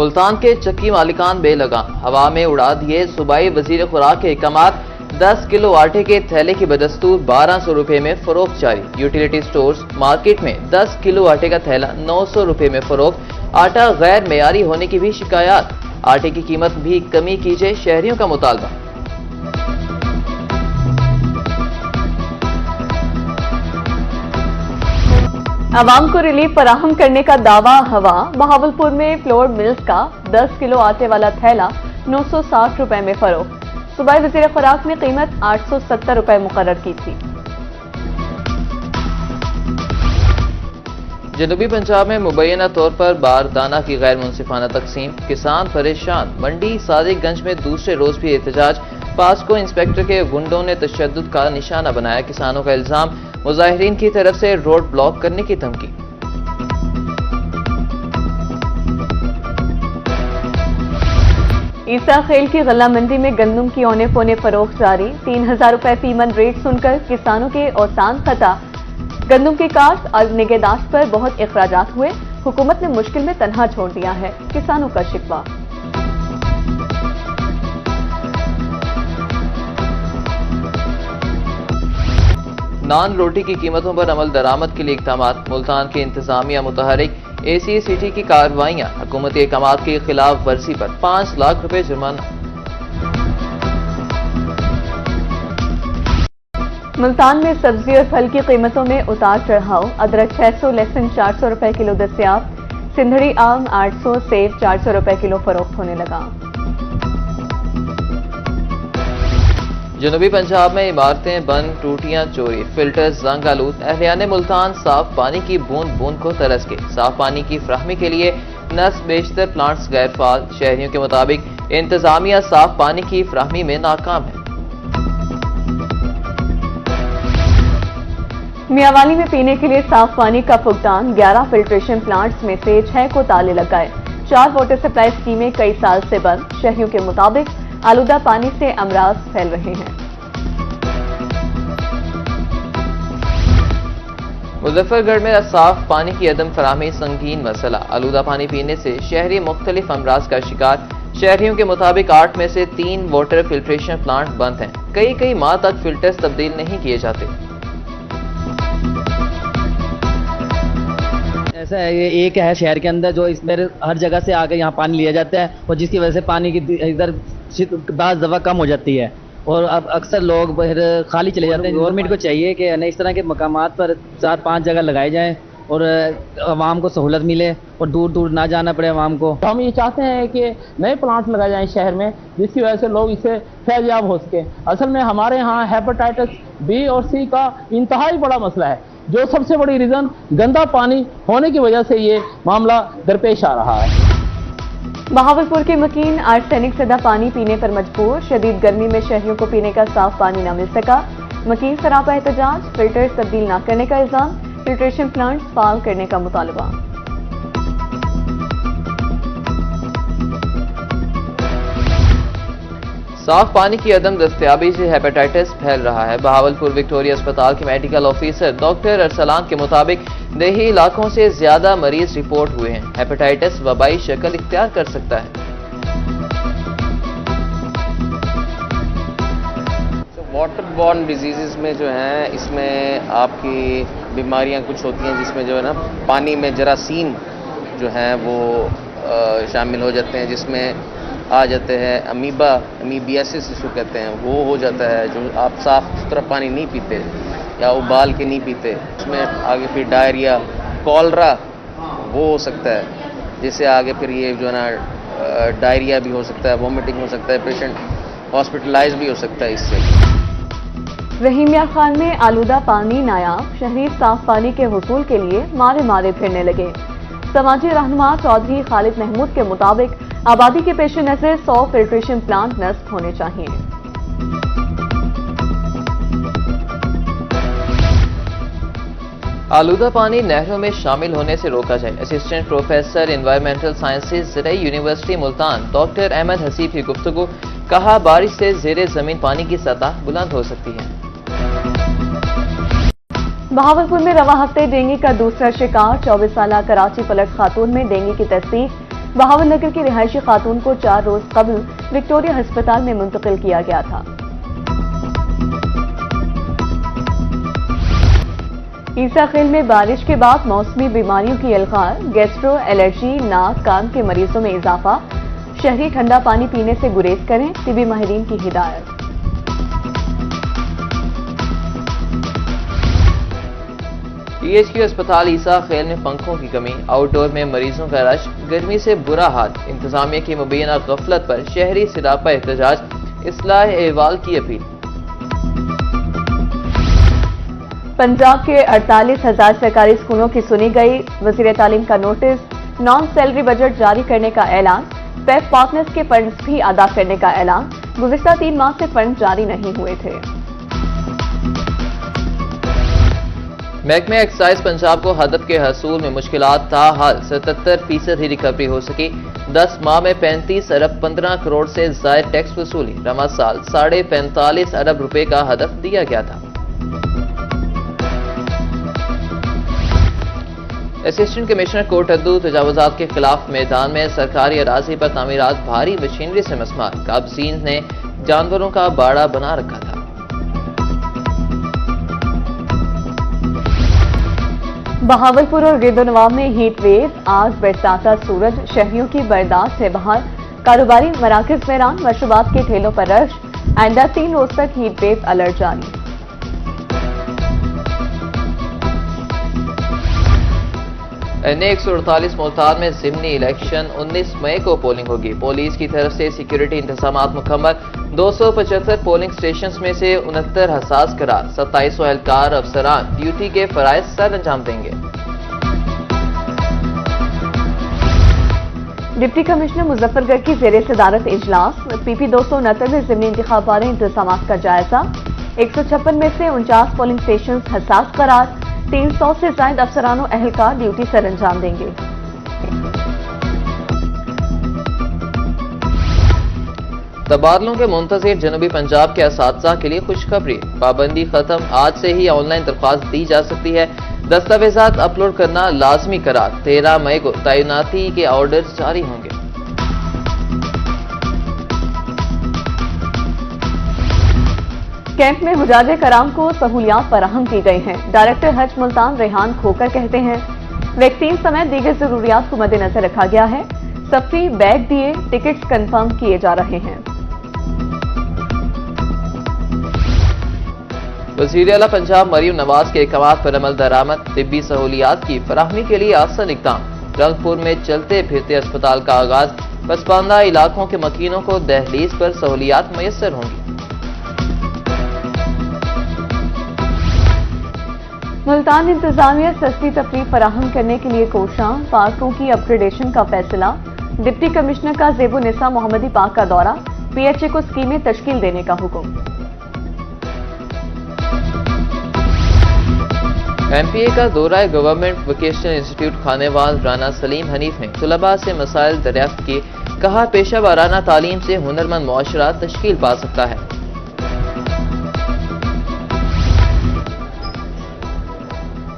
मुल्तान के चक्की मालिकान बेलगाम हवा में उड़ा दिए। सूबाई वजीर खुराक के अहकामात 10 किलो आटे के थैले की बदस्तूर 1200 रुपए में फरोख्त जारी। यूटिलिटी स्टोर्स मार्केट में 10 किलो आटे का थैला 900 रुपए में फरोख्त। आटा गैर मेयारी होने की भी शिकायत। आटे की कीमत भी कमी कीजिए, शहरियों का मुतालबा। आवाम को रिलीफ फराहम करने का दावा हवा। बहावलपुर में फ्लोर मिल्स का 10 किलो आटे वाला थैला 960 रुपए में फरोख्त। सूबाई वज़ीर खुराक ने कीमत 870 रुपए मुकर्रर की थी। जनूबी पंजाब में मुबैना तौर पर बारदाना की गैर मुनसिफाना तकसीम। किसान परेशान। मंडी सादिकगंज में दूसरे रोज भी एहतजाज। पास्को इंस्पेक्टर के गुंडों ने तशद्दुद का निशाना बनाया। किसानों का इल्जाम, मुजाहिरीन की तरफ से रोड ब्लॉक करने की धमकी। ईसा खेल की गल्ला मंडी में गंदम की औने पौने फरोख्त जारी। 3000 रुपए फीमन रेट सुनकर किसानों के औसान खता। गंदम की काश्त और निगहदाश्त पर बहुत इखराजात हुए। हुकूमत ने मुश्किल में तन्हा छोड़ दिया है, किसानों का शिकवा। नान रोटी की कीमतों पर अमल दरामद के लिए इक़दामात। मुल्तान के इंतजामिया मुतहरिक ACCT की कार्रवाइयां। हुकूमती अहकामात की खिलाफ वर्जी पर 5 लाख रुपए जुर्माना। मुल्तान में सब्जी और फल की कीमतों में उतार चढ़ाव। अदरक 600 लहसुन 400 रुपए किलो दस्तयाब। सिंधड़ी आम 800, सेब 400 रुपए किलो फरोख्त होने लगा। जनूबी पंजाब में इमारतें बंद, टूटियां चोरी, फिल्टर्स जंग आलूद। अहलियाने मुल्तान साफ पानी की बूंद बूंद को तरस के। साफ पानी की फ्राहमी के लिए नस्ब बेशतर प्लांट्स गैर फाल। शहरियों के मुताबिक इंतजामिया साफ पानी की फ्राहमी में नाकाम है। मियावाली में पीने के लिए साफ पानी का फुकदान। 11 फिल्ट्रेशन प्लांट्स में से 6 को ताले लगाए। 4 वाटर सप्लाई स्कीमें कई साल से बंद। शहरियों के मुताबिक आलूदा पानी से अमराज फैल रहे हैं। मुजफ्फरगढ़ में साफ पानी की अदम फराहमी संगीन मसला। आलूदा पानी पीने से शहरी मुख्तलिफ अमराज का शिकार। शहरियों के मुताबिक 8 में से 3 वाटर फिल्ट्रेशन प्लांट बंद हैं। कई माह तक फिल्टर्स तब्दील नहीं किए जाते। ऐसा है, ये एक है शहर के अंदर जो इसमें हर जगह से आकर यहाँ पानी लिया जाता है और जिसकी वजह से पानी की इधर बाज़ दफ़ा कम हो जाती है और अब अक्सर लोग फिर खाली चले जाते हैं। गवर्नमेंट को चाहिए कि इस तरह के मकामात पर 4-5 जगह लगाए जाएं और आवाम को सहूलत मिले और दूर दूर ना जाना पड़े आवाम को। हम ये चाहते हैं कि नए प्लांट लगाए जाएं शहर में, जिसकी वजह से लोग इससे फैज़याब हो सके। असल में हमारे यहाँ हेपेटाइटिस B और C का इंतहाई बड़ा मसला है, जो सबसे बड़ी रीज़न गंदा पानी होने की वजह से ये मामला दरपेश आ रहा है। बहावलपुर के मकीन आर्सेनिक सदा पानी पीने पर मजबूर। शदीद गर्मी में शहरियों को पीने का साफ पानी न मिल सका। मकीन सरापा एहतजाज। फिल्टर्स तब्दील न करने का इल्जाम। फिल्ट्रेशन प्लांट्स फाल करने का मुतालबा। साफ पानी की अदम दस्तयाबी से हेपेटाइटिस फैल रहा है। बहावलपुर विक्टोरिया अस्पताल के मेडिकल ऑफिसर डॉक्टर अरसलान के मुताबिक देही इलाकों से ज्यादा मरीज रिपोर्ट हुए हैं। हेपेटाइटिस वबाई शक्ल इख्तियार कर सकता है। वाटर बॉर्न डिजीज़ में जो है, इसमें आपकी बीमारियां कुछ होती हैं जिसमें जो है ना पानी में जरासीम जो हैं वो शामिल हो जाते हैं, जिसमें आ जाते हैं अमीबियासिस जिसको कहते हैं, वो हो जाता है। जो आप साफ सुथरा पानी नहीं पीते या उबाल के नहीं पीते, उसमें आगे फिर डायरिया, कॉलरा वो हो सकता है, जिससे आगे फिर ये जो है ना डायरिया भी हो सकता है, वॉमिटिंग हो सकता है, पेशेंट हॉस्पिटलाइज भी हो सकता है इससे। रहीम यार खान में आलूदा पानी नायाब। शहरी साफ पानी के हुसूल के लिए मारे फिरने लगे। समाजी रहनुमा चौधरी खालिद महमूद के मुताबिक आबादी के पेश नजर 100 फिल्ट्रेशन प्लांट नस्ब होने चाहिए। आलूदा पानी नहरों में शामिल होने से रोका जाए। असिस्टेंट प्रोफेसर एनवायरमेंटल साइंसेज ज़राई यूनिवर्सिटी मुल्तान डॉक्टर अहमद हसीब की गुफ्तगू। कहा, बारिश से ज़ेरे ज़मीन पानी की सतह बुलंद हो सकती है। बहावलपुर में रवा हफ्ते डेंगू का दूसरा शिकार। 24 साल कराची पलट खातून में डेंगू की तस्दीक। बहावलनगर की रिहायशी खातून को 4 रोज कबल विक्टोरिया अस्पताल में मुंतकिल किया गया था। ईसा खेल में बारिश के बाद मौसमी बीमारियों की अलगार, गैस्ट्रो, एलर्जी, नाक, कान के मरीजों में इजाफा। शहरी ठंडा पानी पीने से गुरेज करें, तिबी माहिरीन की हिदायत। THQ अस्पताल ईसा खेल में पंखों की कमी, आउटडोर में मरीजों का रश, गर्मी से बुरा हाल। इंतजामिया की मुबैना गफलत पर शहरी सिरापा एहतजाज, इस्लाह अहवाल की अपील। पंजाब के 48,000 सरकारी स्कूलों की सुनी गई, वजीर तालीम का नोटिस, नॉन सैलरी बजट जारी करने का ऐलान, पैफ पार्टनर्स के फंड्स भी अदा करने का ऐलान। गुज़िश्ता 3 माह से फंड जारी नहीं हुए थे। महकमे एक्साइज पंजाब को हदफ के हसूल में मुश्किलात, ताहाल 77% ही रिकवरी हो सकी। 10 माह में 35 अरब 15 करोड़ से ज़ायद टैक्स वसूली। रमा साल 45.5 अरब रुपए का हदफ दिया गया था। असिस्टेंट कमिश्नर कोटद्दू तजावुजात के खिलाफ मैदान में, सरकारी अराजी पर तामीरात भारी मशीनरी से मसमार। काबजीन ने जानवरों का बाड़ा बना रखा था। बहावलपुर और गिरदोनवा में हीट वेव, आग बरसाता सूरज, शहरियों की बर्दाश्त से बाहर। कारोबारी मराकज वैरान, मशरूबात के ठेलों पर रश। आइंदा 3 रोज तक हीट वेव अलर्ट जारी। NA 148 मुल्तान में ज़िमनी इलेक्शन, 19 मई को पोलिंग होगी। पुलिस की तरफ से सिक्योरिटी इंतजामात मुकम्मल। 275 पोलिंग स्टेशन में से 69 हसास करार। 2700 एहलकार अफसरान ड्यूटी के फराइज सर अंजाम देंगे। डिप्टी कमिश्नर मुजफ्फरगढ़ की जेर सदारत इजलास, PP 269 में ज़िमनी इंतखाबाती इंतजामात का जायजा। 156 में से 49 पोलिंग स्टेशन हसास करार। 300 से ज्यादा अफसरानों एहलकार ड्यूटी सर अंजाम देंगे। तबादलों के मुंतज़िर जनूबी पंजाब के असातिज़ा के लिए खुशखबरी, पाबंदी खत्म। आज से ही ऑनलाइन दरख्वास्त दी जा सकती है। दस्तावेजात अपलोड करना लाजमी करार। 13 मई को तैनाती के ऑर्डर जारी होंगे। कैंप में हुजाजे कराम को सहूलियात फराहम की गई हैं। डायरेक्टर हज मुल्तान रेहान खोकर कहते हैं, वैक्सीन समेत दीगर जरूरियात को मद्देनजर रखा गया है। सफरी बैग दिए, टिकट्स कंफर्म किए जा रहे हैं। वज़ीर आला पंजाब मरीम नवाज के अहकामात पर अमल दरामद। तिब्बी सहूलियात की फराहमी के लिए आसान इक़दाम। रंगपुर में चलते फिरते अस्पताल का आगाज। पसमानदा इलाकों के मकीनों को दहलीज पर सहूलियात मैसर होंगी। मुल्तान इंतजामिया सस्ती तफरीह फराहम करने के लिए कोशां। पार्कों की अपग्रेडेशन का फैसला। डिप्टी कमिश्नर का ज़ेबो निसा मोहम्मदी पार्क का दौरा। PHA को स्कीमें तश्कील देने का हुक्म। MPA का दौरा government vocational institute Khanewal. Rana Salim Hanif ने तलबा से मसाइल दरियाफ्त किए। कहा, पेशा वाराना तालीम से हुनरमंद मुआशरा तश्कील पा सकता है।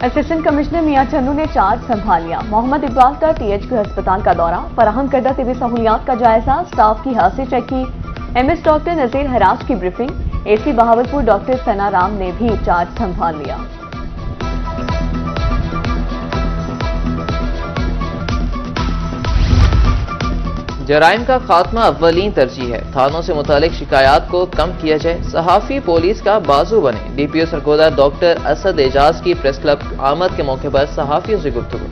असिस्टेंट कमिश्नर मियां चन्नू ने चार्ज संभाल लिया। मोहम्मद इकबाल का THQ अस्पताल का दौरा। फराहम करदा तिबी सहूलियात का जायजा। स्टाफ की हाजिरी चेक की। MS डॉक्टर नजीर हराज की ब्रीफिंग। AC बहावलपुर डॉक्टर सना राम ने भी चार्ज संभाल लिया। जराइम का खात्मा अव्वलीन तरजीह है। थानों से मुतालिक शिकायत को कम किया जाए। सहाफी पुलिस का बाजू बने। DPO सरगोदा डॉक्टर असद एजाज की प्रेस क्लब आमद के मौके पर सहाफियों से गुफ्तगू।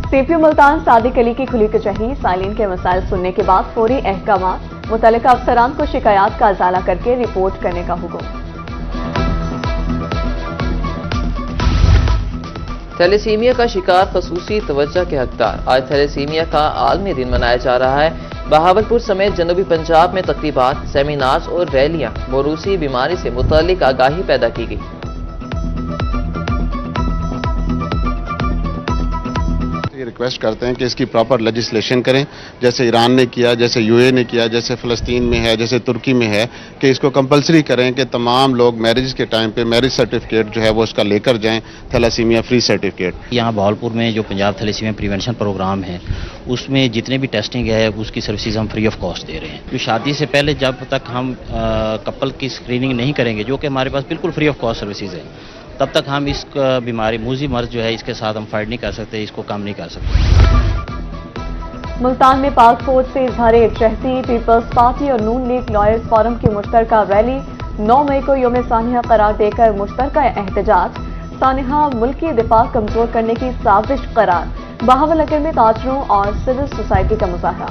CPO मुल्तान सादिक अली की खुली कचहरी। साइलिन के मसाइल सुनने के बाद फौरी अहकामात। मुतल्लिका अफसरान को शिकायत का अजाला करके रिपोर्ट करने का हुक्म। थैलेसीमिया का शिकार खसूसी तवज्जो के हकदार। आज थैलेसीमिया का आलमी दिन मनाया जा रहा है। बहावलपुर समेत जनूबी पंजाब में तकरीबात, सेमिनार्स और रैलियां। मोरूसी बीमारी से मुतालिक आगाही पैदा की गई। रिक्वेस्ट करते हैं कि इसकी प्रॉपर लेजिस्लेशन करें, जैसे ईरान ने किया, जैसे यूएई ने किया, जैसे फ़लस्तीन में है, जैसे तुर्की में है, कि इसको कंपलसरी करें कि तमाम लोग मैरिज के टाइम पे मैरिज सर्टिफिकेट जो है वो उसका लेकर जाएं, थैलासीमिया फ्री सर्टिफिकेट। यहाँ बहावलपुर में जो पंजाब थैलेसीमिया प्रिवेंशन प्रोग्राम है उसमें जितने भी टेस्टिंग है उसकी सर्विसेज हम फ्री ऑफ कॉस्ट दे रहे हैं। तो शादी से पहले जब तक हम कपल की स्क्रीनिंग नहीं करेंगे, जो कि हमारे पास बिल्कुल फ्री ऑफ कॉस्ट सर्विसेज है, तब तक हम इस बीमारी मूजी मर्ज जो है इसके साथ हम फाइट नहीं कर सकते, इसको कम नहीं कर सकते। मुल्तान में पाक फौज से इजहार यकजहती, पीपल्स पार्टी और नून लीग लॉयर्स फोरम की मुश्तरका रैली। 9 मई को यौम सानिया करार देकर मुश्तरका एहतजाज। सानिया मुल्की दिफा कमजोर करने की साजिश करार। बहावलनगर में ताजरों और सिविल सोसाइटी का मुजाहरा।